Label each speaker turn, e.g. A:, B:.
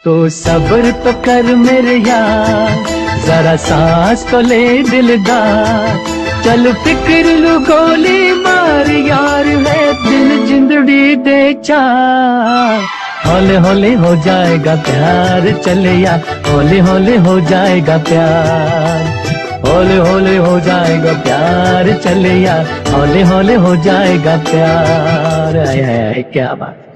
A: तो सब्र तो कर मेरे यार, जरा सांस तो ले दिलदार। चल फिक्र लू गोली मार यार, है दिल जिंदड़ी दे चार। हौले हौले हो जाएगा प्यार, चले यार हौले हौले हो जाएगा प्यार। हौले हौले हो जाएगा प्यार, चले यार हौले हौले हो जाएगा प्यार। आय आय आय क्या बात।